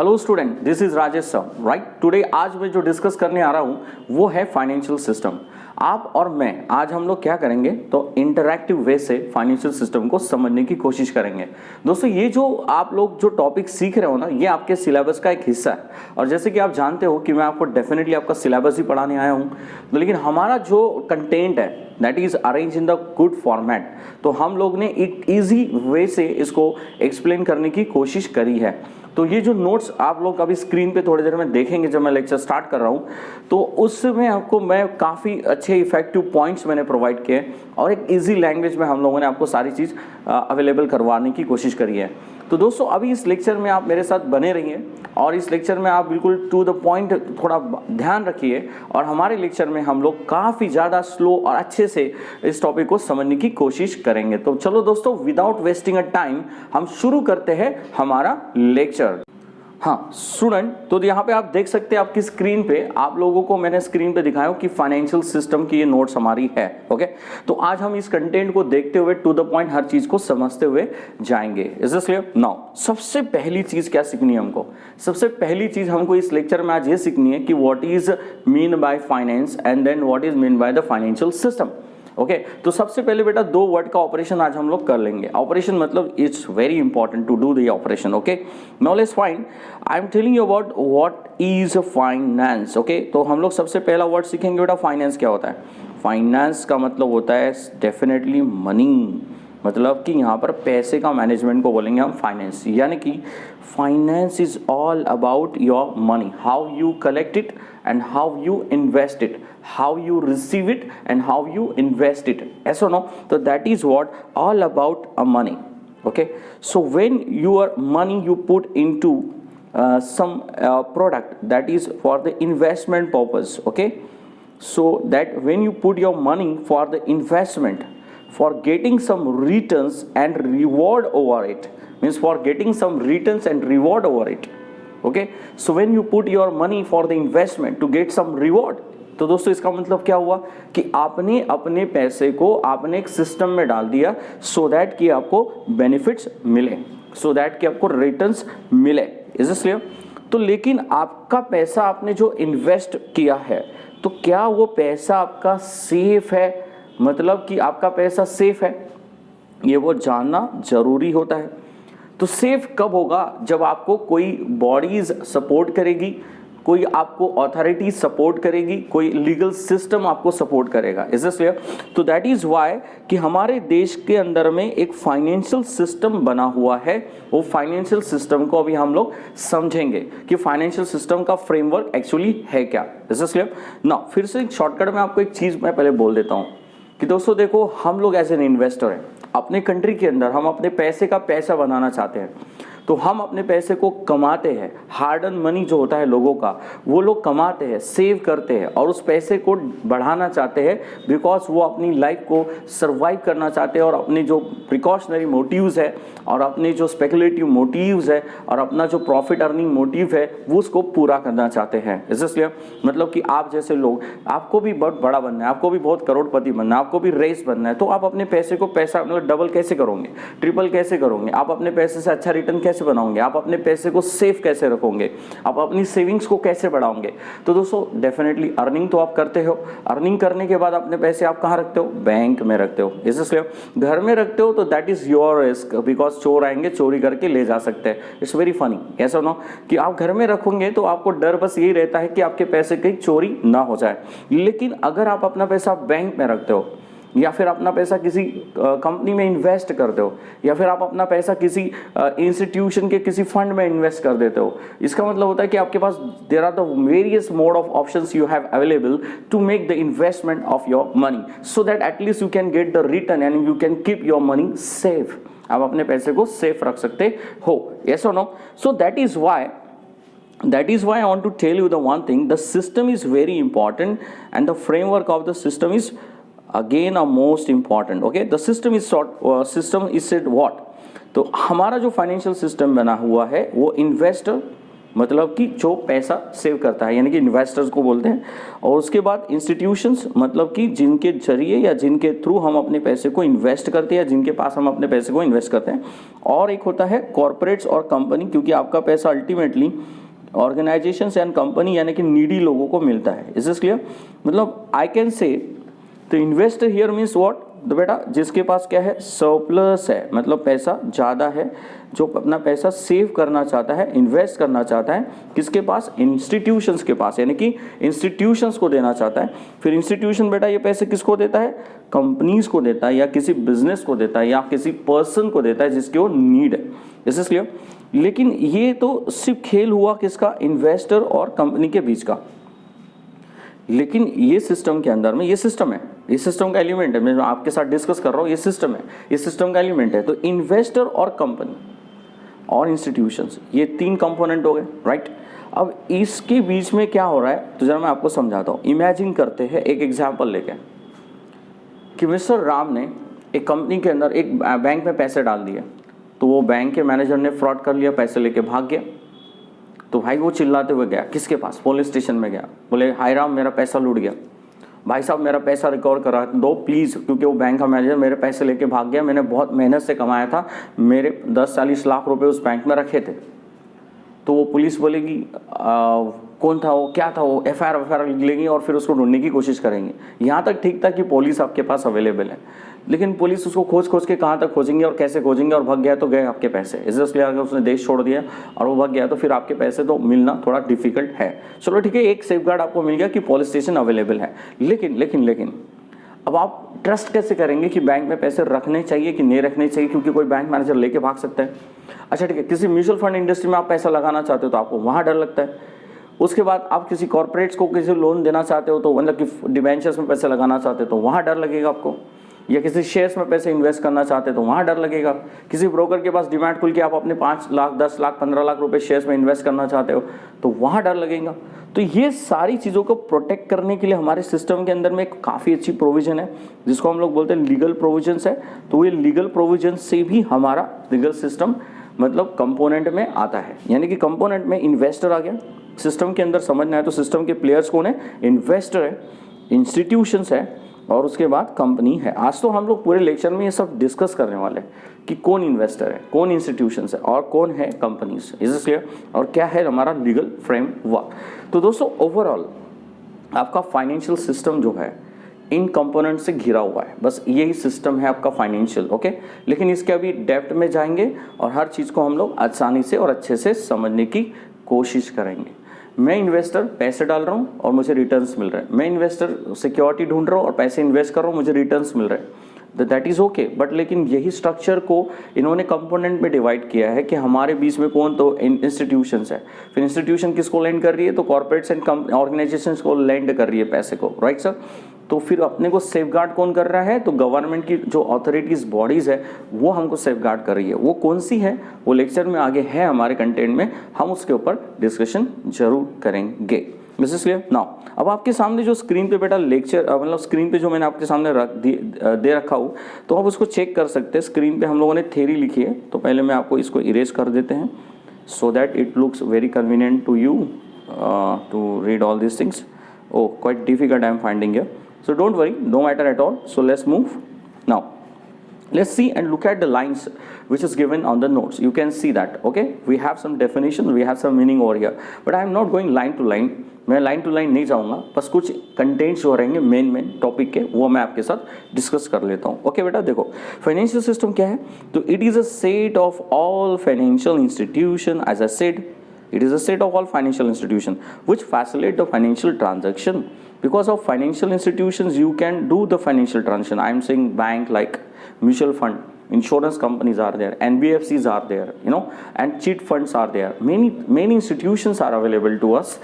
Hello student, this is Rajesh sir, right. Today आज मैं जो डिस्कस करने आ रहा हूँ वो है फाइनेंशियल सिस्टम। आप और मैं आज हम लोग क्या करेंगे तो इंटरैक्टिव वे से फाइनेंशियल सिस्टम को समझने की कोशिश करेंगे। दोस्तों, ये जो आप लोग जो टॉपिक सीख रहे हो ना, ये आपके सिलेबस का एक हिस्सा है। और जैसे कि आप जानते हो कि मैं आपको डेफिनेटली आपका सिलेबस ही पढ़ाने आया हूँ, तो लेकिन हमारा जो कंटेंट है that is arrange in the good format. तो हम लोग ने एक ईजी वे से इसको एक्सप्लेन करने की कोशिश करी है। तो ये जो नोट्स आप लोग अभी स्क्रीन पे थोड़ी देर में देखेंगे जब मैं लेक्चर स्टार्ट कर रहा हूँ, तो उसमें आपको मैं काफ़ी अच्छे इफेक्टिव पॉइंट्स मैंने प्रोवाइड किए और एक इजी लैंग्वेज में हम लोगों ने आपको सारी चीज़ अवेलेबल करवाने की कोशिश करी है। तो दोस्तों, अभी इस लेक्चर में आप मेरे साथ बने रहिए और इस लेक्चर में आप बिल्कुल टू द पॉइंट थोड़ा ध्यान रखिए। और हमारे लेक्चर में हम लोग काफ़ी ज़्यादा स्लो और अच्छे से इस टॉपिक को समझने की कोशिश करेंगे। तो चलो दोस्तों, विदाउट वेस्टिंग अ टाइम हम शुरू करते हैं हमारा लेक्चर। हाँ स्टूडेंट, तो यहाँ पे आप देख सकते हैं आपकी स्क्रीन पे, आप लोगों को मैंने स्क्रीन पे दिखाया कि फाइनेंशियल सिस्टम की ये नोट्स हमारी है। ओके, तो आज हम इस कंटेंट को देखते हुए टू द पॉइंट हर चीज को समझते हुए जाएंगे। Is this clear? नाउ सबसे पहली चीज क्या सीखनी है हमको? सबसे पहली चीज हमको इस लेक्चर में आज ये सीखनी है कि what is mean by finance and then what is mean by the financial system. Okay, तो सबसे पहले बेटा दो वर्ड का ऑपरेशन आज हम लोग कर लेंगे। ऑपरेशन मतलब it's very important to do the operation. Okay, now let's find, I am telling you about what is finance. Okay, तो हम लोग सबसे पहला वर्ड सीखेंगे बेटा फाइनेंस क्या होता है। फाइनेंस का मतलब होता है डेफिनेटली मनी, मतलब कि यहाँ पर पैसे का मैनेजमेंट को बोलेंगे हम फाइनेंस। यानी कि finance is all about your money, how you collect it and how you invest it, how you receive it and how you invest it. Yes or no? So that is what all about a money. Okay, so when your money you put into some product that is for the investment purpose. Okay, so that when you put your money for the investment for getting some returns and reward over it, means for getting some returns and reward over it. Okay, so when you put your money for the investment to get some reward, तो दोस्तों इसका मतलब क्या हुआ कि आपने अपने पैसे को आपने एक सिस्टम में डाल दिया सो दैट कि आपको बेनिफिट्स मिले, सो दैट कि आपको रिटर्न्स मिले। Is this clear? तो लेकिन आपका पैसा आपने जो इन्वेस्ट किया है, तो क्या वो पैसा आपका सेफ है? मतलब कि आपका पैसा सेफ है, ये वो जानना जरूरी होता है। तो सेफ कब होगा? जब आपको कोई बॉडीज सपोर्ट करेगी, कोई आपको अथॉरिटी सपोर्ट करेगी, कोई लीगल सिस्टम आपको सपोर्ट करेगा। Is this clear? तो दैट इज व्हाई कि हमारे देश के अंदर में एक फाइनेंशियल सिस्टम बना हुआ है। वो फाइनेंशियल सिस्टम को अभी हम लोग समझेंगे कि फाइनेंशियल सिस्टम का फ्रेमवर्क एक्चुअली है क्या। Is this clear? नाउ फिर से एक शॉर्टकट में आपको एक चीज मैं पहले बोल देता हूँ कि दोस्तों देखो, हम लोग एज एन इन्वेस्टर हैं अपने कंट्री के अंदर, हम अपने पैसे का पैसा बनाना चाहते हैं, तो हम अपने पैसे को कमाते हैं। हार्ड अर्न मनी जो होता है लोगों का, वो लोग कमाते हैं, सेव करते हैं और उस पैसे को बढ़ाना चाहते हैं बिकॉज वो अपनी लाइफ को सर्वाइव करना चाहते हैं और अपने जो प्रिकॉशनरी मोटिव्स है और अपने जो स्पेकुलेटिव मोटिव्स है और अपना जो प्रॉफिट अर्निंग मोटिव है वो उसको पूरा करना चाहते हैं। इसलिए मतलब कि आप जैसे लोग, आपको भी बहुत बड़ा बनना है, आपको भी बहुत करोड़पति बनना है, आपको भी रेस बनना है, तो आप अपने पैसे को पैसा मतलब डबल कैसे करोगे, ट्रिपल कैसे करोगे, आप अपने पैसे से अच्छा रिटर्न कैसे बनाओगे, आप अपने पैसे को सेफ कैसे रखोगे, आप अपनी सेविंग्स को कैसे बढ़ाओगे। तो दोस्तों डेफिनेटली अर्निंग तो आप करते हो, अर्निंग करने के बाद अपने पैसे आप कहाँ रखते हो? बैंक में रखते हो। इसलिए घर में रखते हो तो that is your risk, because चोर आएंगे चोरी करके ले जा सकते हैं। इट्स वेरी फनी, ऐसा ना कि आप घर में रखोगे तो आपको डर बस यही रहता है कि आपके पैसे कहीं चोरी ना हो जाए। लेकिन अगर आप अपना पैसा बैंक में रखते हो या फिर अपना पैसा किसी कंपनी में इन्वेस्ट करते हो या फिर आप अपना पैसा किसी इंस्टीट्यूशन के किसी फंड में इन्वेस्ट कर देते हो, इसका मतलब होता है कि आपके पास there are the various mode of options you have available to make the investment of your money so that at least you can get the return and you can keep your money safe. आप अपने पैसे को safe रख सकते हो। Yes और no? So that is why I want to tell you the one thing, the system is very important and the framework of the system is again a most important. Okay, the system is said what? तो हमारा जो financial system बना हुआ है वो investor, मतलब कि जो पैसा सेव करता है, यानी कि इन्वेस्टर्स को बोलते हैं। और उसके बाद इंस्टीट्यूशंस, मतलब कि जिनके जरिए या जिनके थ्रू हम अपने पैसे को इन्वेस्ट करते हैं या जिनके पास हम अपने पैसे को इन्वेस्ट करते हैं। और एक होता है कॉर्पोरेट्स और कंपनी, क्योंकि आपका पैसा अल्टीमेटली ऑर्गेनाइजेशंस एंड कंपनी यानी कि नीडी लोगों को मिलता है। Is this clear? मतलब I can say the investor here means what, तो बेटा जिसके पास क्या है, सरप्लस है, मतलब पैसा ज़्यादा है, जो अपना पैसा सेव करना चाहता है, इन्वेस्ट करना चाहता है, किसके पास, इंस्टीट्यूशंस के पास, यानी कि इंस्टीट्यूशंस को देना चाहता है। फिर इंस्टीट्यूशन बेटा ये पैसे किसको देता है, कंपनीज को देता है या किसी बिजनेस को देता है या किसी पर्सन को देता है जिसकी वो नीड है। This is clear? लेकिन ये तो सिर्फ खेल हुआ किसका, इन्वेस्टर और कंपनी के बीच का। लेकिन ये सिस्टम के अंदर में, ये सिस्टम है, ये सिस्टम का एलिमेंट है, मैं जो आपके साथ डिस्कस कर रहा हूँ ये सिस्टम है, ये सिस्टम का एलिमेंट है। तो इन्वेस्टर और कंपनी और इंस्टीट्यूशंस, ये तीन कंपोनेंट हो गए, राइट। अब इसके बीच में क्या हो रहा है, तो जरा मैं आपको समझाता हूँ। इमेजिन करते हैं एक एग्जाम्पल लेके कि मिस्टर राम ने एक कंपनी के अंदर एक बैंक में पैसे डाल दिए, तो वो बैंक के मैनेजर ने फ्रॉड कर लिया, पैसे लेके भाग गया। तो भाई वो चिल्लाते हुए गया किसके पास, पुलिस स्टेशन में गया, बोले हाय राम मेरा पैसा लूट गया, भाई साहब मेरा पैसा रिकवर करा दो प्लीज़, क्योंकि वो बैंक का मैनेजर मेरे पैसे लेके भाग गया, मैंने बहुत मेहनत से कमाया था, मेरे 10-40 लाख रुपए उस बैंक में रखे थे। तो वो पुलिस बोलेगी कौन था वो, क्या था वो, एफआईआर लिख लेंगी और फिर उसको ढूंढने की कोशिश करेंगे। यहाँ तक ठीक था कि पुलिस आपके पास अवेलेबल है, लेकिन पुलिस उसको खोज के कहाँ तक खोजेंगे और कैसे खोजेंगे, और भग गया तो गए आपके पैसे। इसलिए अगर उसने देश छोड़ दिया और वो भग गया तो फिर आपके पैसे तो मिलना थोड़ा डिफिकल्ट है। चलो ठीक है, एक सेफगार्ड आपको मिल गया कि पुलिस स्टेशन अवेलेबल है। लेकिन अब आप ट्रस्ट कैसे करेंगे कि बैंक में पैसे रखने चाहिए कि नहीं रखने चाहिए, क्योंकि कोई बैंक मैनेजर लेके भाग सकता है। अच्छा ठीक है, किसी म्यूचुअल फंड इंडस्ट्री में आप पैसा लगाना चाहते हो तो आपको वहाँ डर लगता है। उसके बाद आप किसी कॉर्पोरेट्स को किसी लोन देना चाहते हो तो मतलब कि डिबेंचर्स में पैसे लगाना चाहते हो तो वहाँ डर लगेगा आपको, या किसी शेयर्स में पैसे इन्वेस्ट करना चाहते हो तो वहाँ डर लगेगा। किसी ब्रोकर के पास डिमैट खुल के आप अपने 5 लाख 10 लाख 15 लाख रुपए शेयर्स में इन्वेस्ट करना चाहते हो तो वहाँ डर लगेगा। तो ये सारी चीज़ों को प्रोटेक्ट करने के लिए हमारे सिस्टम के अंदर में एक काफ़ी अच्छी प्रोविजन है जिसको हम लोग बोलते हैं लीगल प्रोविजंस है। तो ये लीगल प्रोविजन से भी हमारा लीगल सिस्टम मतलब कंपोनेंट में आता है, यानी कि कंपोनेंट में इन्वेस्टर आ गया। सिस्टम के अंदर समझना है तो सिस्टम के प्लेयर्स कौन है, इन्वेस्टर है, इंस्टीट्यूशंस है और उसके बाद कंपनी है। आज तो हम लोग पूरे लेक्चर में ये सब डिस्कस करने वाले हैं कि कौन इन्वेस्टर है, कौन इंस्टीट्यूशंस है और कौन है कंपनीज, इज इट क्लियर, और क्या है हमारा लीगल फ्रेमवर्क। तो दोस्तों ओवरऑल आपका फाइनेंशियल सिस्टम जो है इन कंपोनेंट से घिरा हुआ है, बस यही सिस्टम है आपका फाइनेंशियल, ओके। लेकिन इसके अभी डेप्थ में जाएंगे और हर चीज़ को हम लोग आसानी से और अच्छे से समझने की कोशिश करेंगे। मैं इन्वेस्टर पैसे डाल रहा हूँ और मुझे रिटर्न्स मिल रहे हैं, मैं इन्वेस्टर सिक्योरिटी ढूंढ रहा हूँ और पैसे इन्वेस्ट कर रहा हूँ, मुझे रिटर्न्स मिल रहे हैं, दैट इज़ ओके। बट लेकिन यही स्ट्रक्चर को इन्होंने कंपोनेंट में डिवाइड किया है कि हमारे बीच में कौन, तो इंस्टीट्यूशंस है। फिर इंस्टीट्यूशन किसको लेंड कर रही है, तो कॉर्पोरेट्स एंड ऑर्गेनाइजेशंस को लेंड कर रही है पैसे को, राइट सर। तो फिर अपने को सेफगार्ड कौन कर रहा है, तो गवर्नमेंट की जो अथॉरिटीज बॉडीज है वो हमको सेफगार्ड कर रही है। वो कौन सी है वो लेक्चर में आगे है हमारे कंटेंट में, हम उसके ऊपर डिस्कशन जरूर करेंगे। This is clear now. अब आपके सामने जो स्क्रीन पे बेटा लेक्चर मतलब स्क्रीन पे जो मैंने आपके सामने दे रखा हूँ तो आप उसको चेक कर सकते हैं। स्क्रीन पे हम लोगों ने थ्योरी लिखी है, तो पहले मैं आपको इसको इरेज कर देते हैं so that it looks very convenient to you to read all this things. Oh, quite difficult I am finding here. So don't worry, no matter at all. So let's move. Now, let's see and look at the lines which is given on the notes. You can see that, okay? We have some definition, we have some meaning over here. But I am not going line to line. मैं line to line नहीं जाऊँगा, बस कुछ contents जो रहेंगे main topic के वो मैं आपके साथ डिस्कस कर लेता हूँ। ओके बेटा देखो, फाइनेंशियल सिस्टम क्या है, तो it is a set of all financial institution, as I said it is a set of all financial institutions which facilitate the financial transaction. Because of financial institutions you can do the financial transaction. I am saying bank like mutual fund, insurance companies are there, NBFCs are there, you know, and cheat funds are there. Many institutions are available to us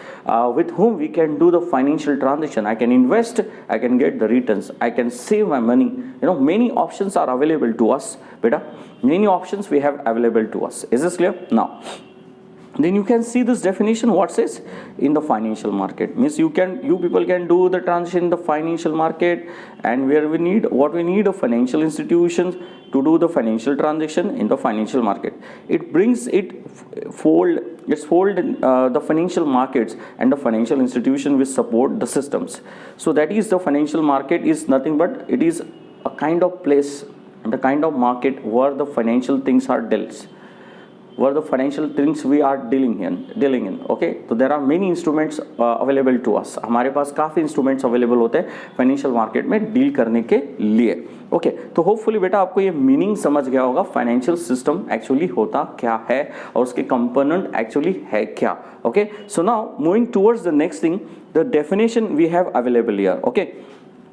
with whom we can do the financial transaction. I can invest, I can get the returns, I can save my money, you know, many options are available to us beta, many options we have available to us. Is this clear now? Then you can see this definition, what says in the financial market means you people can do the transaction in the financial market, and where we need a financial institutions to do the financial transaction in the financial market. It brings it fold It's hold the financial markets and the financial institution which support the systems. So that is the financial market is nothing but it is a kind of place and a kind of market where the financial things are dealt, where the financial things we are dealing in. Okay, तो there are many instruments available to us. हमारे पास काफ़ी instruments available होते हैं financial market में deal करने के लिए. Okay तो होपफुली बेटा आपको ये मीनिंग समझ गया होगा फाइनेंशियल सिस्टम एक्चुअली होता क्या है और उसके कंपोनेंट एक्चुअली है क्या. Okay so now moving towards the next thing, the definition we have available here. Okay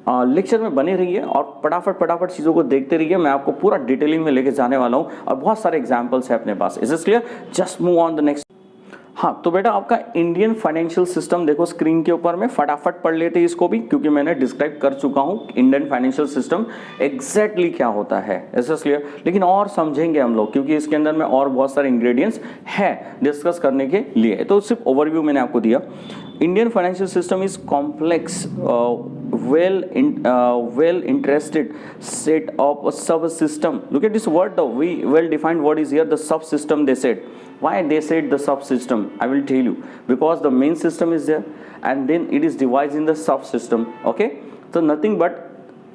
lecture में बने रहिए और फटाफट चीज़ों को देखते रहिए. मैं आपको पूरा डिटेलिंग में लेके जाने वाला हूँ और बहुत सारे एग्जाम्पल्स हैं अपने पास. Is it clear? Just move on the next. हाँ तो बेटा आपका इंडियन फाइनेंशियल सिस्टम देखो स्क्रीन के ऊपर में, फटाफट पढ़ लेते हैं इसको भी क्योंकि मैंने डिस्क्राइब कर चुका हूँ इंडियन फाइनेंशियल सिस्टम एग्जैक्टली क्या होता है. Is it clear? लेकिन और समझेंगे हम लोग क्योंकि इसके अंदर में और बहुत सारे इंग्रेडिएंट्स हैं डिस्कस करने के लिए. तो सिर्फ ओवरव्यू मैंने आपको दिया. Indian financial system is complex, well interested set of a subsystem. Look at this word, the well defined word is here, the subsystem they said. Why they said the subsystem? I will tell you. Because the main system is there and then it is divided in the subsystem. Okay? So nothing but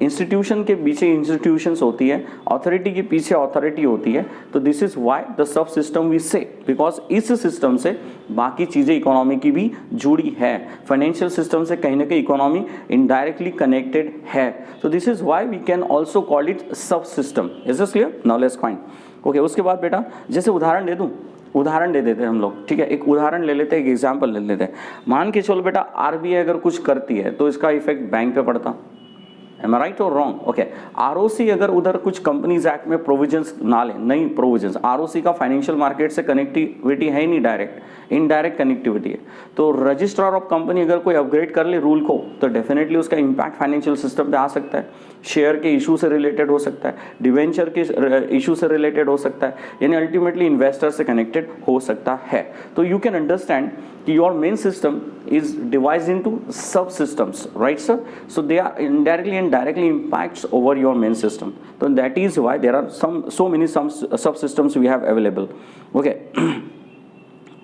institution के पीछे institutions होती है, authority के पीछे authority होती है. तो this is why the sub system we say, because इस सिस्टम से बाकी चीज़ें इकोनॉमी की भी जुड़ी है. फाइनेंशियल सिस्टम से कहीं ना कहीं इकोनॉमी इनडायरेक्टली कनेक्टेड है. तो this is why we can also call it sub system. Is this clear? Now let's find. Okay उसके बाद बेटा जैसे उदाहरण दे दूं, उदाहरण दे देते हैं हम लोग. ठीक है एक उदाहरण ले लेते हैं, एक एग्जाम्पल ले लेते हैं. मान के चलो बेटा आरबीआई अगर कुछ करती है तो इसका इफेक्ट बैंक पे पड़ता. Am I right or wrong? Okay. ROC अगर उधर कुछ कंपनीज एक्ट में प्रोविजंस ना ले, नहीं प्रोविजंस, ROC का फाइनेंशियल मार्केट से कनेक्टिविटी है ही नहीं, डायरेक्ट इनडायरेक्ट कनेक्टिविटी है. तो रजिस्ट्रार ऑफ कंपनी अगर कोई अपग्रेड कर ले रूल को तो डेफिनेटली उसका इम्पैक्ट फाइनेंशियल सिस्टम पे आ सकता है. शेयर के इशू से रिलेटेड हो सकता है, डिवेंचर के इशू से रिलेटेड हो सकता है, यानी अल्टीमेटली इन्वेस्टर से कनेक्टेड हो सकता है. तो यू कैन अंडरस्टैंड कि your main system is divided into subsystems, right sir? So they are indirectly and directly impacts over your main system. So that is why there are so many subsystems we have available. Okay.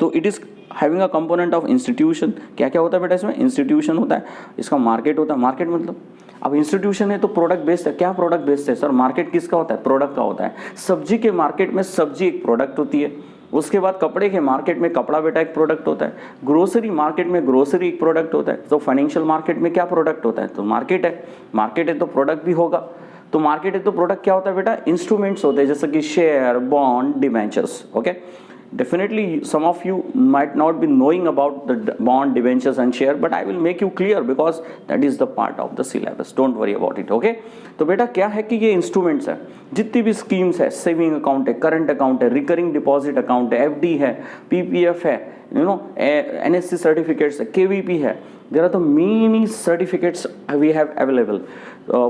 तो it is having a component of institution. क्या क्या होता है बेटा इसमें? Institution होता है, इसका मार्केट होता है. मार्केट मतलब अब इंस्टीट्यूशन है तो प्रोडक्ट बेस्ड है. क्या प्रोडक्ट बेस्ड है सर? मार्केट किसका होता है? प्रोडक्ट का होता है. सब्जी के मार्केट में सब्जी एक प्रोडक्ट होती है. उसके बाद कपड़े के मार्केट में कपड़ा बेटा एक प्रोडक्ट होता है. ग्रोसरी मार्केट में ग्रोसरी एक प्रोडक्ट होता है. तो फाइनेंशियल मार्केट में क्या प्रोडक्ट होता है? तो मार्केट है. मार्केट है तो प्रोडक्ट भी होगा. तो मार्केट है तो प्रोडक्ट क्या होता है बेटा? इंस्ट्रूमेंट्स होते हैं जैसे कि share, bond, debentures. Okay definitely some of you might not be knowing about the bond, debentures and share, but I will make you clear because that is the part of the syllabus. Don't worry about it. Okay तो बेटा क्या है कि ये instruments है, जितनी भी schemes है, सेविंग अकाउंट है, करंट अकाउंट है, रिकरिंग डिपॉजिट अकाउंट है, एफडी है, पीपीएफ है, यू नो एनएससी सर्टिफिकेट्स है, केवीपी है. There are the many certificates we have available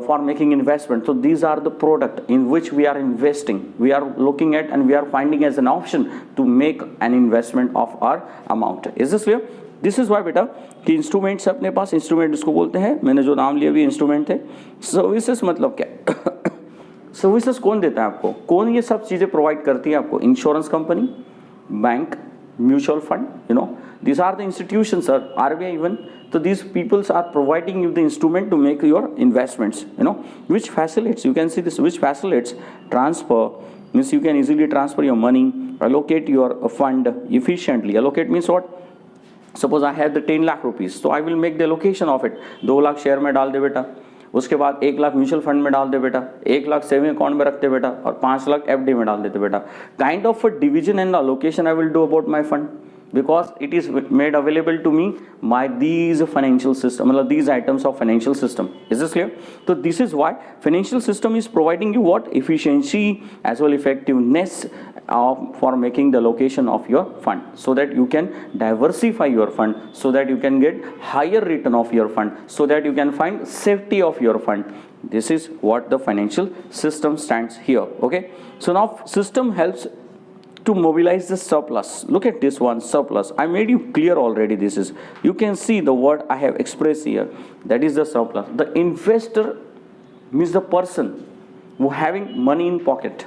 for making investment. So these are the product in which we are investing. We are looking at and we are finding as an option to make an investment of our amount. Is this clear? This is why बेटा कि instruments अपने पास, instrument इसको बोलते हैं, मैंने जो नाम लिया भी इंस्ट्रूमेंट थे. सर्विसेज मतलब क्या? सर्विसेज कौन देता है आपको? कौन ये सब चीज़ें प्रोवाइड करती है आपको? Insurance company, bank, mutual fund, you know these are the institutions sir, RBI even. So these peoples are providing you the instrument to make your investments, you know, which facilitates, you can see this, which facilitates transfer, means you can easily transfer your money, allocate your fund efficiently. Allocate means what? Suppose I have the 10 lakh rupees, so I will make the allocation of it. 2 lakh share में डाल दे बेटा, उसके बाद 1 lakh mutual fund में डाल दे बेटा, 1 lakh saving account में रखते बेटा और 5 लाख एफडी में डाल देते बेटा. Kind of a division and allocation I will do about my fund because it is made available to me by these financial system, these items of financial system. Is this clear? So this is why financial system is providing you what? Efficiency as well effectiveness for making the allocation of your fund, so that you can diversify your fund, so that you can get higher return of your fund, so that you can find safety of your fund. This is what the financial system stands here. Okay, so now system helps to mobilize the surplus. Look at this one, surplus. I made you clear already. This is, you can see the word I have expressed here, that is the surplus. The investor means the person who having money in pocket,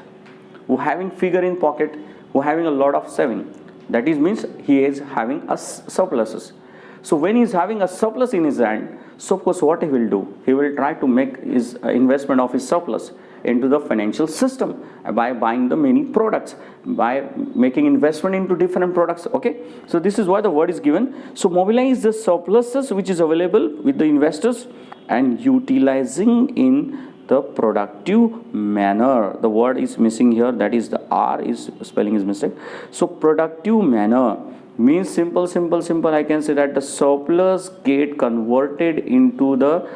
who having figure in pocket, who having a lot of saving. that is means he is having a surpluses. So when he is having a surplus in his hand, so of course what he will do, he will try to make his investment of his surplus into the financial system by buying the many products, by making investment into different products. Okay, so this is why the word is given. So mobilize the surpluses which is available with the investors and utilizing in the productive manner. The word is missing here, that is the R is spelling is mistake. So productive manner means simple I can say that the surplus get converted into the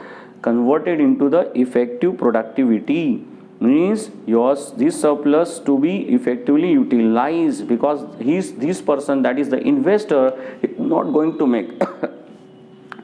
effective productivity, means this surplus to be effectively utilized, because this person, that is the investor, is not going to make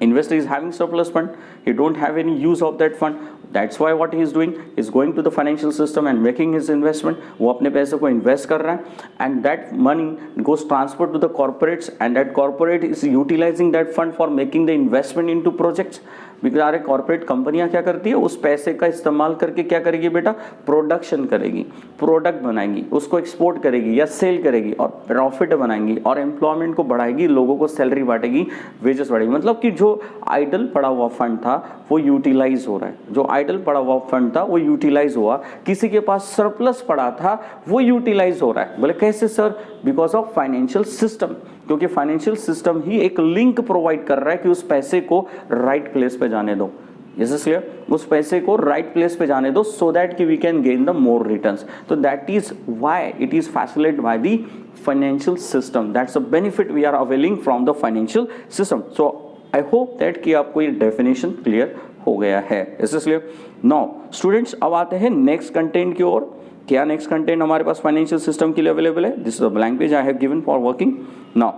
investor is having surplus fund, he don't have any use of that fund. That's why what he is doing is going to the financial system and making his investment. वो अपने पैसे को invest कर रहा है, and that money goes transferred to the corporates, and that corporate is utilizing that fund for making the investment into projects. Because अरे corporate कंपनियां क्या करती है, उस पैसे का इस्तेमाल करके क्या करेगी बेटा, प्रोडक्शन करेगी, प्रोडक्ट बनाएगी, उसको एक्सपोर्ट करेगी या सेल करेगी और प्रॉफिट बनाएंगी और एम्प्लॉयमेंट को बढ़ाएगी, लोगों को सैलरी बांटेगी, वेजेस बढ़ेगी. मतलब कि जो आइडल पड़ा हुआ फंड था वो यूटिलाइज हो रहा है, जो आइडल पड़ा हुआ फंड था वो यूटिलाइज हुआ, किसी के पास सरप्लस पड़ा था वो यूटिलाइज हो रहा है. बोले कैसे sir, because of financial system, क्योंकि फाइनेंशियल सिस्टम ही एक लिंक प्रोवाइड कर रहा है कि उस पैसे को राइट प्लेस पे जाने दो. Is this clear? उस पैसे को राइट प्लेस पे जाने दो, सो दैट कि we can gain the more returns. तो that is why it is facilitated by the financial system. That's a benefit we are availing from the financial system. So I hope that कि आपको ये definition clear हो गया है. Is this clear? Now students, अब आते हैं next content की ओर. क्या नेक्स्ट कंटेंट हमारे पास फाइनेंशियल सिस्टम के लिए अवेलेबल है? This is a blank page I have given for working. Now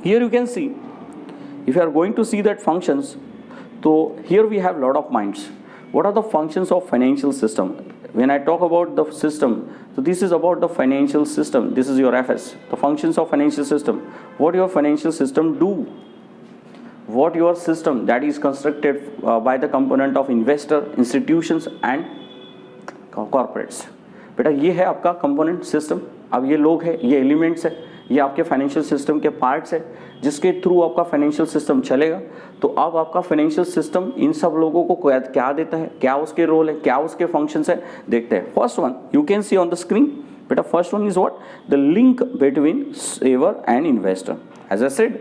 here you can see, if you are going to see that functions, so here we have lot of points. What are the functions of financial system? When I talk about the system, so this is about the financial system. This is your FS, the functions of financial system. What your financial system do? What your system that is constructed by the component of investor, institutions and corporates. बेटा ये है आपका component system. अब ये लोग है, ये elements है, ये आपके फाइनेंशियल सिस्टम के पार्ट्स है जिसके थ्रू आपका फाइनेंशियल सिस्टम चलेगा. तो अब आपका फाइनेंशियल सिस्टम इन सब लोगों को क्या देता है, क्या उसके रोल है, क्या उसके फंक्शंस है, देखते हैं. First one you can see on the screen. बेटा first one is what, the link between saver and investor. As I said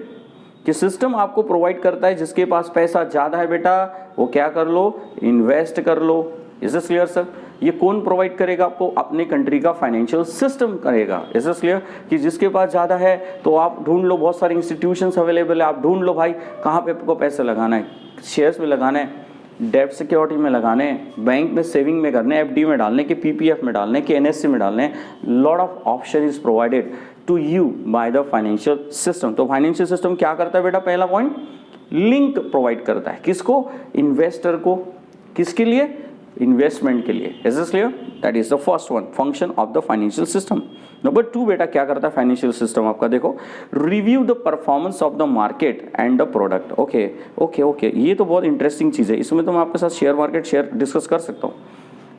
कि सिस्टम आपको प्रोवाइड करता है, जिसके पास पैसा ज़्यादा है बेटा वो क्या कर लो, इन्वेस्ट कर लो. Is this clear sir? ये कौन प्रोवाइड करेगा आपको? अपने कंट्री का फाइनेंशियल सिस्टम करेगा. Is this clear? कि जिसके पास ज़्यादा है तो आप ढूंढ लो, बहुत सारे इंस्टीट्यूशंस अवेलेबल है, आप ढूंढ लो भाई कहाँ पे आपको पैसे लगाना है. शेयर्स में लगाना है, डेब्ट सिक्योरिटी में लगाने हैं, बैंक में सेविंग में करने, एफडी में डालने के, पीपीएफ में डालने के, एनएससी में डालने. Lot of option is provided to you by the financial system. तो फाइनेंशियल सिस्टम क्या करता है बेटा? पहला पॉइंट, लिंक प्रोवाइड करता है. किसको? इन्वेस्टर को. किसके लिए? इन्वेस्टमेंट के लिए. Is this clear? That is the first one, function of the financial system. Number two बेटा क्या करता है फाइनेंशियल सिस्टम आपका? देखो, review the performance of the market and the product. Okay okay okay, ये तो बहुत इंटरेस्टिंग चीज़ है. इसमें तो मैं आपके साथ शेयर मार्केट शेयर डिस्कस कर सकता हूँ.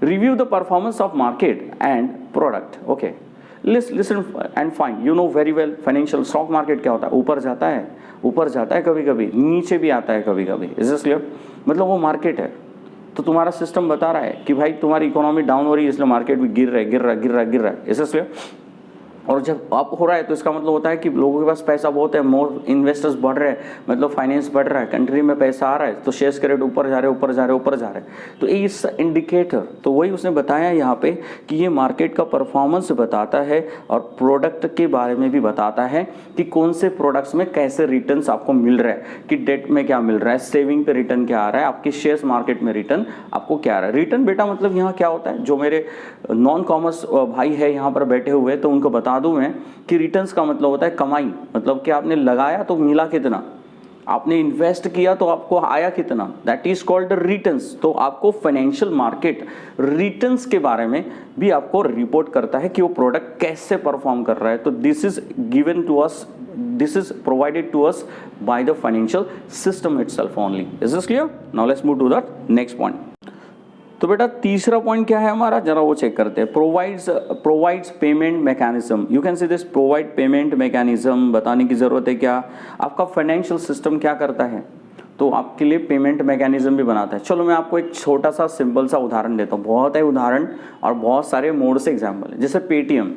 Review the performance of market and product. Okay, listen and fine, you know very well financial stock market क्या होता है. ऊपर जाता है कभी कभी, नीचे भी आता है कभी कभी. Is this clear? मतलब वो मार्केट है, तो तुम्हारा सिस्टम बता रहा है कि भाई तुम्हारी इकोनॉमी डाउन हो रही है, इसलिए मार्केट भी गिर रहा है. Is this clear? और जब अप हो रहा है तो इसका मतलब होता है कि लोगों के पास पैसा बहुत है, मोर इन्वेस्टर्स बढ़ रहे हैं, मतलब फाइनेंस बढ़ रहा है, कंट्री में पैसा आ रहा है, तो शेयर्स के रेट ऊपर जा रहे हैं. तो इस इंडिकेटर, तो वही उसने बताया यहाँ पे कि ये मार्केट का परफॉर्मेंस बताता है और प्रोडक्ट के बारे में भी बताता है कि कौन से प्रोडक्ट्स में कैसे रिटर्न्स आपको मिल रहा है, कि डेट में क्या मिल रहा है, सेविंग पे रिटर्न क्या आ रहा है, आपके शेयर्स मार्केट में रिटर्न आपको क्या आ रहा है. रिटर्न बेटा मतलब यहाँ क्या होता है, जो मेरे नॉन कॉमर्स भाई है यहाँ पर बैठे हुए, तो उनको बता दूं मैं कि रिटर्न्स का मतलब होता है कमाई. मतलब कि आपने लगाया तो मिला कितना, आपने इन्वेस्ट किया तो आपको आया कितना, दैट इज कॉल्ड रिटर्न्स. तो आपको फाइनेंशियल मार्केट रिटर्न्स के बारे में भी आपको रिपोर्ट करता है कि वो प्रोडक्ट कैसे परफॉर्म कर रहा है. तो this is given to us, this is provided to us by the financial system itself only. Is this clear? Now let's move to the next point. तो बेटा तीसरा पॉइंट क्या है हमारा, जरा वो चेक करते हैं। Provides payment mechanism, you can see this provide payment mechanism. बताने की जरूरत है क्या, आपका फाइनेंशियल सिस्टम क्या करता है, तो आपके लिए पेमेंट मैकेनिज्म भी बनाता है। चलो मैं आपको एक छोटा सा सिंपल सा उदाहरण देता हूँ, बहुत है उदाहरण और बहुत सारे मोड से एग्जाम्पल है। जैसे पेटीएम,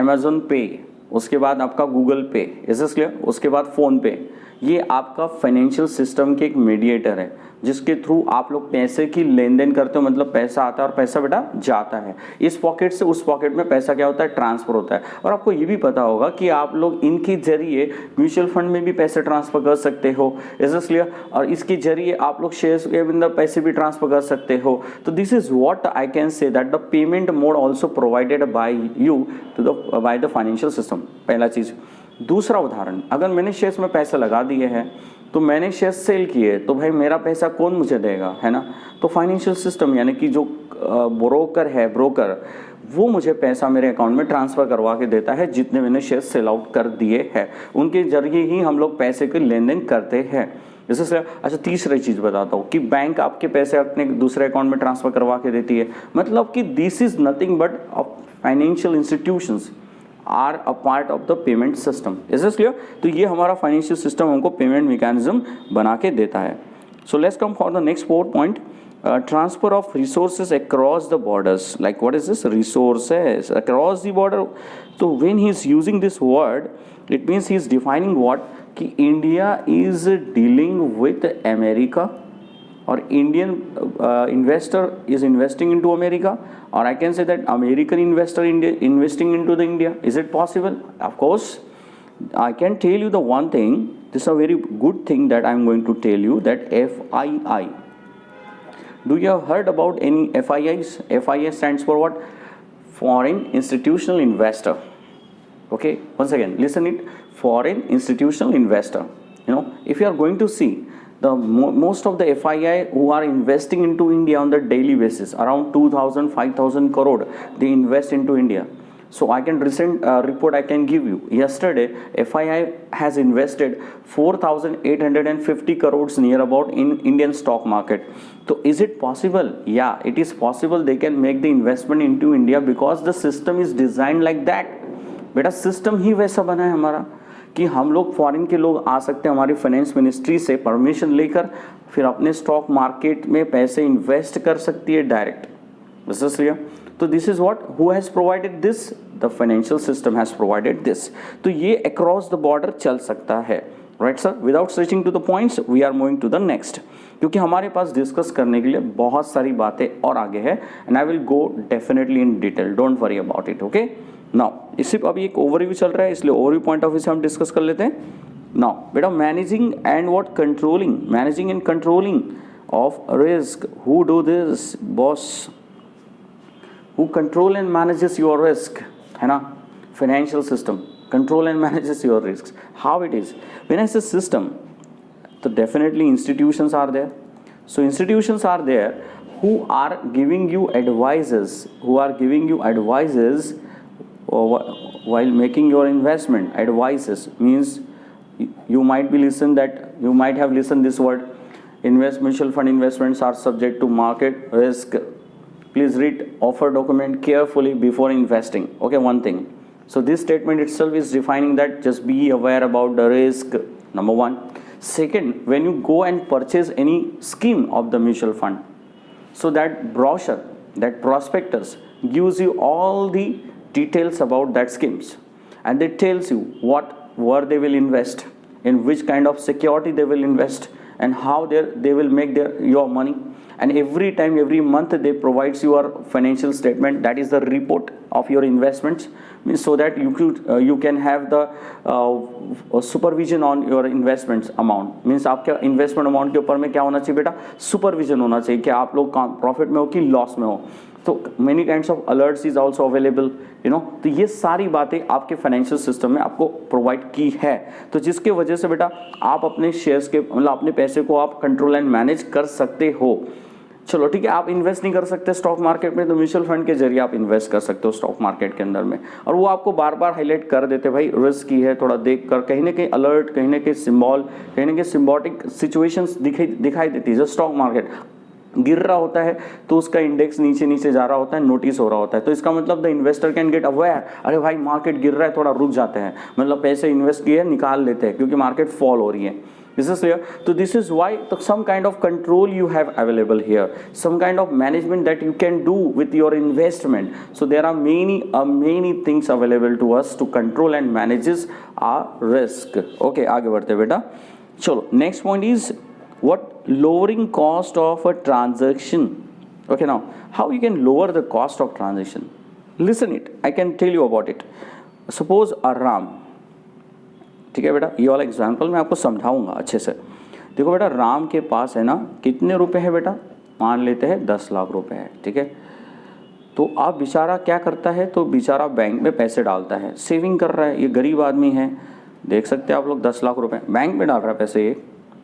अमेजोन पे, उसके बाद आपका गूगल पे, इज दिस क्लियर, उसके बाद फोन पे, ये आपका फाइनेंशियल सिस्टम के एक मीडिएटर है जिसके थ्रू आप लोग पैसे की लेन देन करते हो। मतलब पैसा आता है और पैसा बेटा जाता है, इस पॉकेट से उस पॉकेट में पैसा क्या होता है, ट्रांसफर होता है। और आपको ये भी पता होगा कि आप लोग इनके जरिए म्यूचुअल फंड में भी पैसे ट्रांसफर कर सकते हो, इज दिस क्लियर, और इसके जरिए आप लोग शेयर्स के अंदर पैसे भी ट्रांसफर कर सकते हो। तो this is what I can say that the payment mode also provided by you to the by the financial system, पहला चीज। दूसरा उदाहरण, अगर मैंने शेयर्स में पैसे लगा दिए हैं तो मैंने शेयर सेल किए, तो भाई मेरा पैसा कौन मुझे देगा, है ना। तो फाइनेंशियल सिस्टम यानी कि जो ब्रोकर है, ब्रोकर, वो मुझे पैसा मेरे अकाउंट में ट्रांसफर करवा के देता है जितने मैंने शेयर सेल आउट कर दिए हैं, उनके जरिए ही हम लोग पैसे की लेन देन करते हैं। जैसे अच्छा तीसरी चीज बताता हूँ कि बैंक आपके पैसे अपने दूसरे अकाउंट में ट्रांसफर करवा के देती है। मतलब कि this is nothing but financial institutions are a part of the payment system, is this clear. तो ये हमारा फाइनेंशियल सिस्टम हमको पेमेंट मैकेनिज्म बना के देता है। So let's come for the next fourth point, transfer of resources across the borders. Like what is this, resources across the border. तो when he is using this word, it means he is defining what, कि India is dealing with America or Indian investor is investing into America, or I can say that American investor investing into the India. Is it possible? Of course. I can tell you the one thing, this is a very good thing that I am going to tell you, that FII. Do you have heard about any FIIs? FII stands for what? Foreign Institutional Investor. Okay, once again listen it, Foreign Institutional Investor. You know, if you are going to see the most of the FII who are investing into India on the daily basis, around 2,000 5,000 crore they invest into India. So I can recent report I can give you. Yesterday FII has invested 4,850 crores near about in Indian stock market. So is it possible? Yeah, it is possible. They can make the investment into India because the system is designed like that. बेटा system ही वैसा बना है हमारा कि हम लोग foreign के लोग आ सकते हैं हमारी फाइनेंस मिनिस्ट्री से परमिशन लेकर, फिर अपने स्टॉक मार्केट में पैसे इन्वेस्ट कर सकती है डायरेक्ट, बस क्लियर। तो this is what, who has provided this, the financial system has provided this. तो ये अक्रॉस द बॉर्डर चल सकता है, right sir. Without switching to the points we are moving to the next, क्योंकि हमारे पास discuss करने के लिए बहुत सारी बातें और आगे है, and I will go definitely in detail, don't worry about it. Okay, now सिर्फ अभी एक ओवरव्यू चल रहा है इसलिए ओवरव्यू पॉइंट ऑफ व्यू से हम डिस्कस कर लेते हैं। नाउ बेटा managing and what, controlling, managing and controlling of risk, who do this boss, who control and manages your risk, है ना। Financial system control and manages your risk, how it is, when I से system, तो definitely institutions are there. So institutions are there who are giving you advices, while making your investment. Advices means you might have listened this word, mutual fund investments are subject to market risk. Please read offer document carefully before investing. Okay, one thing. So this statement itself is defining that just be aware about the risk, number one. Second, when you go and purchase any scheme of the mutual fund, so that brochure, that prospectus gives you all the details about that schemes, and it tells you where they will invest, in which kind of security they will invest, and how they will make your money. And every time, every month they provides your financial statement, that is the report of your investments, means so that you can have the supervision on your investments amount. means आपके investment amount के ऊपर में क्या होना चाहिए बेटा, supervision होना चाहिए कि आप लोग प्रॉफिट में हो कि लॉस में हो। तो many kinds of alerts is also available, you know। तो ये सारी बातें आपके फाइनेंशियल सिस्टम में आपको प्रोवाइड की है, तो जिसके वजह से बेटा आप अपने शेयर्स के मतलब अपने पैसे को आप कंट्रोल एंड मैनेज कर सकते हो। चलो ठीक है, आप इन्वेस्ट नहीं कर सकते स्टॉक मार्केट में, तो म्यूचुअल फंड के जरिए आप इन्वेस्ट कर सकते हो स्टॉक मार्केट के अंदर में, और वो आपको बार बार हाईलाइट कर देते भाई रिस्क की है, थोड़ा देख कर, कहीं ना कहीं अलर्ट, कहीं ना कहीं सिंबल, कहीं ना कहीं सिम्बॉटिक सिचुएशंस दिखाई देती है। जो स्टॉक मार्केट गिर रहा होता है तो उसका इंडेक्स नीचे नीचे जा रहा होता है, नोटिस हो रहा होता है। तो इसका मतलब the investor can get aware, अरे भाई मार्केट गिर रहा है, थोड़ा रुक जाते हैं, मतलब पैसे इन्वेस्ट किए निकाल लेते हैं क्योंकि मार्केट फॉल हो रही है। This is clear. So this is why some kind of control you have available here, some kind of management that you can do with your investment. So there are many things available to us to control and manages our risk. Okay, आगे बढ़ते बेटा। चलो, next point is what lowering cost of a transaction. Okay, now how you can lower the cost of transaction? Listen it. I can tell you about it. Suppose a RAM. ठीक है बेटा, ये वाला example मैं आपको समझाऊंगा अच्छे से। देखो बेटा, राम के पास है ना कितने रुपए है बेटा, मान लेते हैं 10 लाख रुपए है, ठीक है। तो आप बेचारा क्या करता है, तो बेचारा बैंक में पैसे डालता है, सेविंग कर रहा है, ये गरीब आदमी है, देख सकते हैं आप लोग 10 लाख रुपए बैंक में डाल रहा है पैसे ये।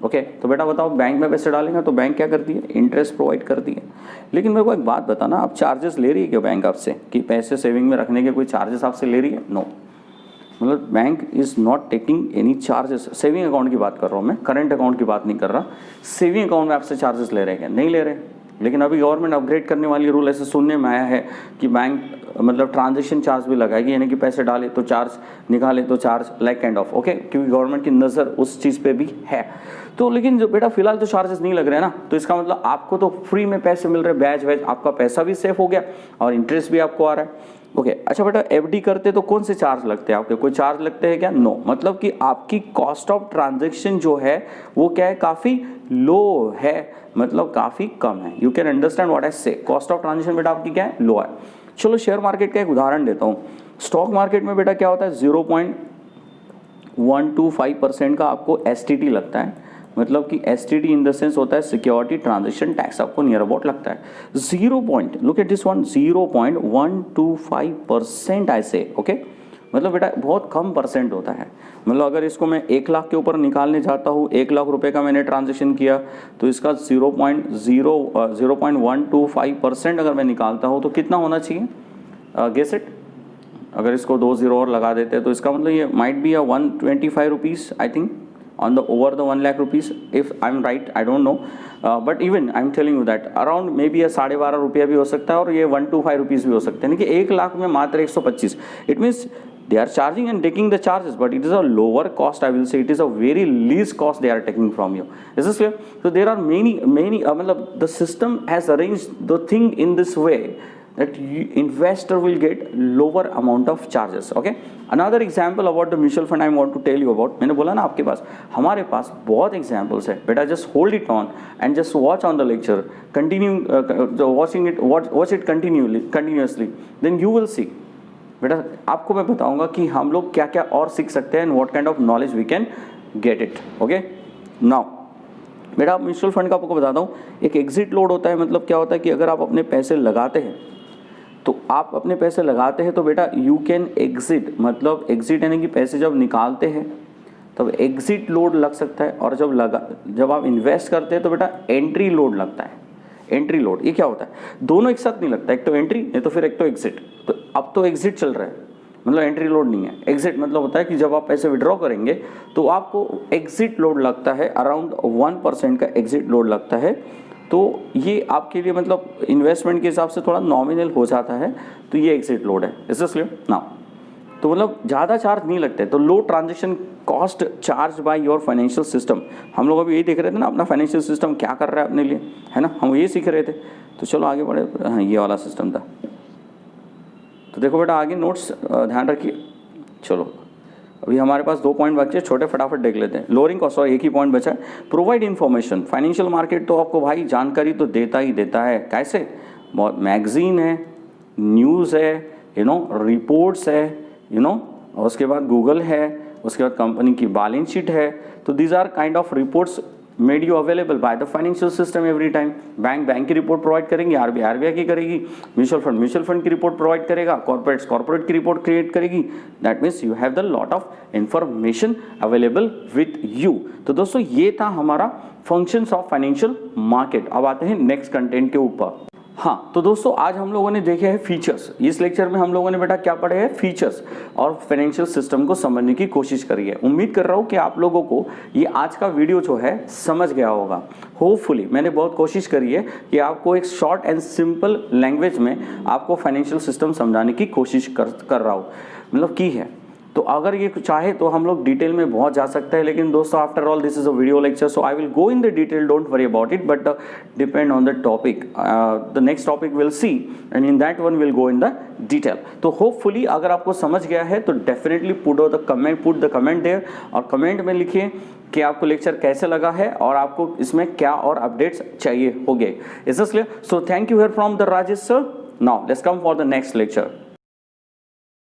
ओके, तो बेटा बताओ बैंक में पैसे डालेंगे तो बैंक क्या करती है, इंटरेस्ट प्रोवाइड करती है। लेकिन मेरे को एक बात बताना, आप चार्जेस ले रही है क्या बैंक आपसे, कि पैसे सेविंग में रखने के कोई चार्जेस आपसे ले रही है? नो, मतलब bank is not taking any charges. Saving account की बात कर रहा हूँ मैं, करंट अकाउंट की बात नहीं कर रहा। सेविंग अकाउंट में आपसे चार्जेस ले रहे हैं क्या? नहीं ले रहे। लेकिन अभी गवर्नमेंट अपग्रेड करने वाली रूल ऐसे सुनने में आया है कि बैंक मतलब ट्रांजेक्शन चार्ज भी लगाएगी, यानी कि पैसे डाले तो चार्ज, निकाले तो charge, like kind of. Okay, क्योंकि गवर्नमेंट की नज़र उस चीज़ पे भी है। तो लेकिन जो बेटा फिलहाल तो चार्जेस नहीं लग रहे हैं ना, तो इसका मतलब आपको तो फ्री में पैसे मिल रहे हैं, ब्याज वैज, आपका पैसा भी सेफ हो गया और इंटरेस्ट भी आपको आ रहा है। ओके, अच्छा बेटा, एफडी करते तो कौन से चार्ज लगते हैं आपके, कोई चार्ज लगते हैं क्या? नो, मतलब कि आपकी कॉस्ट ऑफ ट्रांजैक्शन जो है वो क्या है, काफ़ी लो है, मतलब काफ़ी कम है। You can understand what I से, कॉस्ट ऑफ ट्रांजैक्शन बेटा आपकी क्या है, लो है। चलो शेयर मार्केट का एक उदाहरण देता हूँ। स्टॉक मार्केट में बेटा क्या होता है, 0.125% का आपको एसटीटी लगता है, मतलब कि एसटीटी इन द सेंस होता है सिक्योरिटी ट्रांजैक्शन टैक्स, आपको नियर अबाउट लगता है 0.125% ऐसे। ओके, मतलब बेटा बहुत कम परसेंट होता है। मतलब अगर इसको मैं 1 लाख के ऊपर निकालने जाता हूँ, 1 लाख रुपए का मैंने ट्रांजैक्शन किया, तो इसका 0.125% अगर मैं निकालता हूँ तो कितना होना चाहिए, गेस इट। अगर इसको 2 0 और लगा देते हैं तो इसका मतलब ये might be 125 rupees I think on the over the 1 lakh rupees, if I'm right, I don't know, but even I'm telling you that around maybe 12.5 रुपया भी हो सकता है और ये 125 रुपीज़ भी हो सकते हैं, यानी कि 1 लाख में मात्र 125। It means they are charging and taking the charges, but it is a lower cost, I will say it is a very least cost they are taking from you. Is this clear? So there are many मतलब the system has arranged the thing in this way that investor will get lower amount of charges. Okay, another example about the mutual fund I want to tell you about. मैंने बोला ना आपके पास, हमारे पास बहुत examples है बेटा, just hold it on and just watch on the lecture, continue watch it continuously, then you will see बेटा, आपको मैं बताऊंगा कि हम लोग क्या क्या और सीख सकते हैं and what kind of knowledge we can get it. Okay, now बेटा म्यूचुअल फंड का आपको बताता हूँ, एक एग्जिट लोड होता है। मतलब क्या होता है कि अगर आप अपने पैसे लगाते हैं तो आप अपने पैसे लगाते हैं तो बेटा यू कैन एग्जिट, मतलब एग्जिट यानी कि पैसे जब निकालते हैं तब एग्जिट लोड लग सकता है, और जब आप इन्वेस्ट करते हैं तो बेटा एंट्री लोड लगता है। एंट्री लोड ये क्या होता है, दोनों एक साथ नहीं लगता, एक तो एंट्री नहीं तो फिर एक तो एग्जिट। तो अब तो एग्जिट चल रहा है, मतलब एंट्री लोड नहीं है। एग्जिट मतलब होता है कि जब आप पैसे विड्रॉ करेंगे तो आपको एग्जिट लोड लगता है, अराउंड 1% का एग्जिट लोड लगता है। तो ये आपके लिए मतलब इन्वेस्टमेंट के हिसाब से थोड़ा नॉमिनल हो जाता है, तो ये एग्जिट लोड है। Is this clear now? तो मतलब ज़्यादा चार्ज नहीं लगते, तो low transaction cost charge by your financial system. हम लोग अभी यही देख रहे थे ना, अपना फाइनेंशियल सिस्टम क्या कर रहा है अपने लिए, है ना, हम ये सीख रहे थे। तो चलो आगे बढ़े। हाँ, ये वाला सिस्टम था। तो देखो बेटा आगे नोट्स ध्यान रखिए। चलो अभी हमारे पास 2 पॉइंट बचे, छोटे फटाफट देख लेते हैं। लोअरिंग कॉस्ट, और एक ही पॉइंट बचा है। प्रोवाइड इन्फॉर्मेशन, फाइनेंशियल मार्केट तो आपको भाई जानकारी तो देता ही देता है। कैसे? बहुत मैगजीन है, न्यूज़ है, रिपोर्ट्स है, और उसके बाद गूगल है, उसके बाद कंपनी की बैलेंस शीट है। तो these are kind of reports made you available by the financial system every time. Bank की रिपोर्ट प्रोवाइड करेंगे, आरबीआई की करेगी, म्यूचुअल फंड की रिपोर्ट प्रोवाइड करेगा, कॉर्पोरेट की रिपोर्ट क्रिएट करेगी। That means you have the lot of information available with you. तो दोस्तों ये था हमारा फंक्शंस ऑफ फाइनेंशियल मार्केट। अब आते हैं नेक्स्ट कंटेंट के ऊपर। हाँ, तो दोस्तों आज हम लोगों ने देखे हैं फीचर्स। इस लेक्चर में हम लोगों ने बेटा क्या पढ़े हैं? फीचर्स और फाइनेंशियल सिस्टम को समझने की कोशिश करी है। उम्मीद कर रहा हूँ कि आप लोगों को ये आज का वीडियो जो है समझ गया होगा। होपफुली मैंने बहुत कोशिश करी है कि आपको एक शॉर्ट एंड सिंपल लैंग्वेज में आपको फाइनेंशियल सिस्टम समझाने की कोशिश कर रहा हूँ, मतलब की है। तो अगर ये चाहे तो हम लोग डिटेल में बहुत जा सकते हैं, लेकिन दोस्तों after all this is a video lecture, so I will go in the detail, don't worry about it, but depend on the topic. The next topic will see and in that one will go in the detail. तो hopefully अगर आपको समझ गया है तो definitely put the comment there, और comment में लिखिए कि आपको लेक्चर कैसे लगा है और आपको इसमें क्या और अपडेट्स चाहिए होंगे। Is this clear? So thank you here from the Rajesh sir. Now let's come for the next lecture.